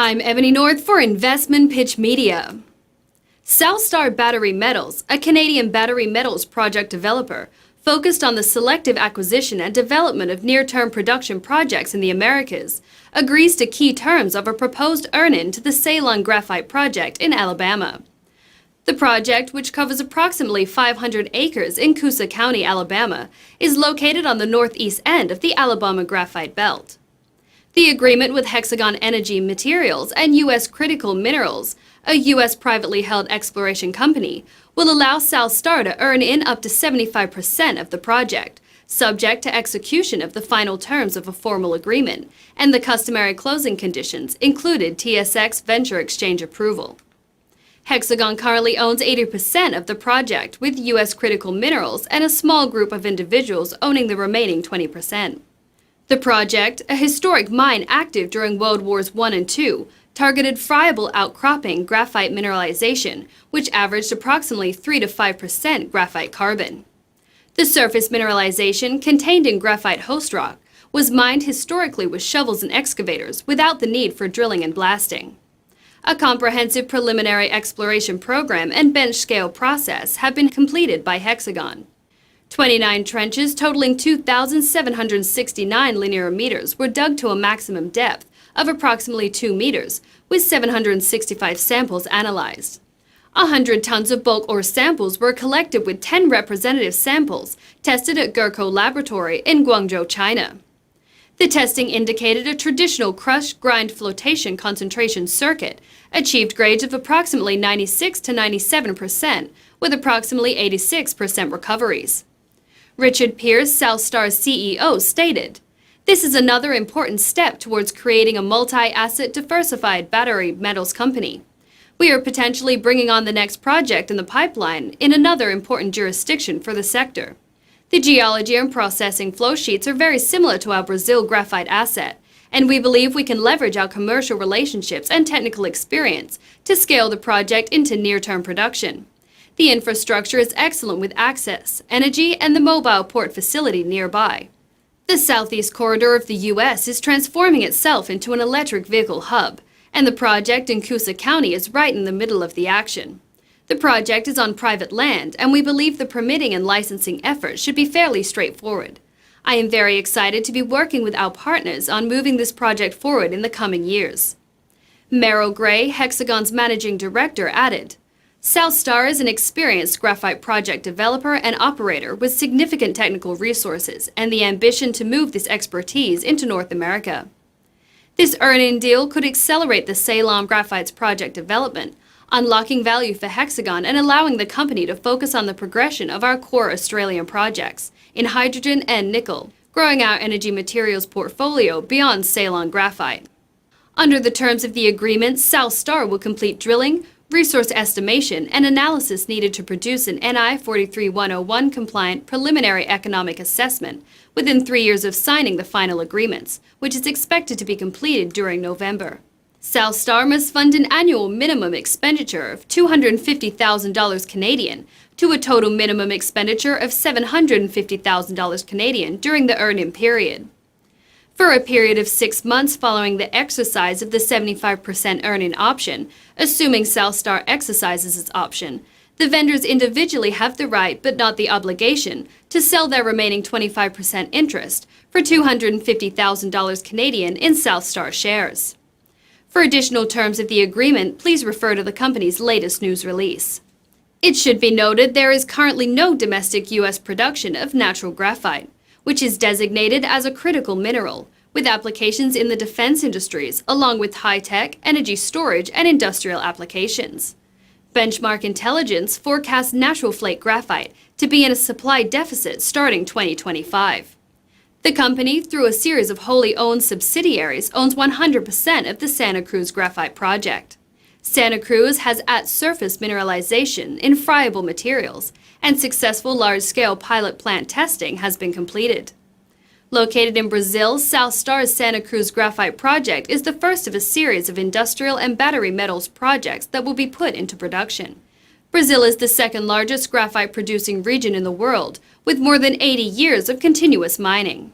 I'm Ebony North for Investment Pitch Media. Southstar Battery Metals, a Canadian battery metals project developer, focused on the selective acquisition and development of near-term production projects in the Americas, agrees to key terms of a proposed earn-in to the Ceylon Graphite Project in Alabama. The project, which covers approximately 500 acres in Coosa County, Alabama, is located on the northeast end of the Alabama Graphite Belt. The agreement with Hexagon Energy Materials and U.S. Critical Minerals, a U.S. privately held exploration company, will allow Southstar to earn in up to 75% of the project, subject to execution of the final terms of a formal agreement, and the customary closing conditions included TSX Venture Exchange approval. Hexagon currently owns 80% of the project, with U.S. Critical Minerals and a small group of individuals owning the remaining 20%. The project, a historic mine active during World Wars I and II, targeted friable outcropping graphite mineralization, which averaged approximately 3 to 5% graphite carbon. The surface mineralization, contained in graphite host rock, was mined historically with shovels and excavators without the need for drilling and blasting. A comprehensive preliminary exploration program and bench-scale process have been completed by Hexagon. 29 trenches totaling 2,769 linear meters were dug to a maximum depth of approximately 2 meters, with 765 samples analyzed. 100 tons of bulk ore samples were collected, with 10 representative samples tested at Gerco Laboratory in Guangzhou, China. The testing indicated a traditional crush grind flotation concentration circuit achieved grades of approximately 96 to 97%, with approximately 86% recoveries. Richard Pierce, Southstar's CEO, stated, "This is another important step towards creating a multi-asset diversified battery metals company. We are potentially bringing on the next project in the pipeline in another important jurisdiction for the sector. The geology and processing flow sheets are very similar to our Brazil graphite asset, and we believe we can leverage our commercial relationships and technical experience to scale the project into near-term production. The infrastructure is excellent with access, energy, and the mobile port facility nearby. The southeast corridor of the U.S. is transforming itself into an electric vehicle hub, and the project in Coosa County is right in the middle of the action. The project is on private land, and we believe the permitting and licensing efforts should be fairly straightforward. I am very excited to be working with our partners on moving this project forward in the coming years." Merrill Gray, Hexagon's managing director, added, "Southstar is an experienced graphite project developer and operator with significant technical resources and the ambition to move this expertise into North America. This earn-in deal could accelerate the Ceylon Graphite's project development, unlocking value for Hexagon and allowing the company to focus on the progression of our core Australian projects in hydrogen and nickel, growing our energy materials portfolio beyond Ceylon Graphite." Under the terms of the agreement, Southstar will complete drilling, resource estimation, and analysis needed to produce an NI 43101 compliant preliminary economic assessment within 3 years of signing the final agreements, which is expected to be completed during November. Southstar must fund an annual minimum expenditure of $250,000 Canadian to a total minimum expenditure of $750,000 Canadian during the earn-in period. For a period of 6 months following the exercise of the 75% earn-in option, assuming Southstar exercises its option, the vendors individually have the right, but not the obligation, to sell their remaining 25% interest for $250,000 Canadian in Southstar shares. For additional terms of the agreement, please refer to the company's latest news release. It should be noted there is currently no domestic U.S. production of natural graphite, which is designated as a critical mineral, with applications in the defense industries, along with high-tech, energy storage, and industrial applications. Benchmark Intelligence forecasts natural flake graphite to be in a supply deficit starting 2025. The company, through a series of wholly owned subsidiaries, owns 100% of the Santa Cruz Graphite Project. Santa Cruz has at-surface mineralization in friable materials, and successful large-scale pilot plant testing has been completed. Located in Brazil, Southstar's Santa Cruz Graphite Project is the first of a series of industrial and battery metals projects that will be put into production. Brazil is the second largest graphite producing region in the world, with more than 80 years of continuous mining.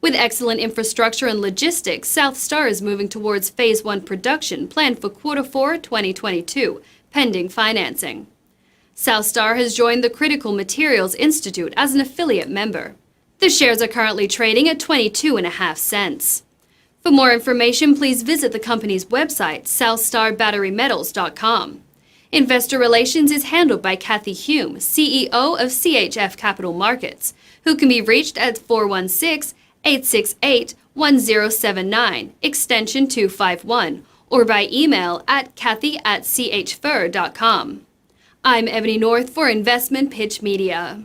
With excellent infrastructure and logistics, South Star is moving towards Phase 1 production planned for Q4 2022, pending financing. South Star has joined the Critical Materials Institute as an affiliate member. The shares are currently trading at 22.5 cents. For more information, please visit the company's website, southstarbatterymetals.com. Investor Relations is handled by Kathy Hume, CEO of CHF Capital Markets, who can be reached at 416-868-1079, extension 251, or by email at kathy@chfur.com. I'm Ebony North for Investment Pitch Media.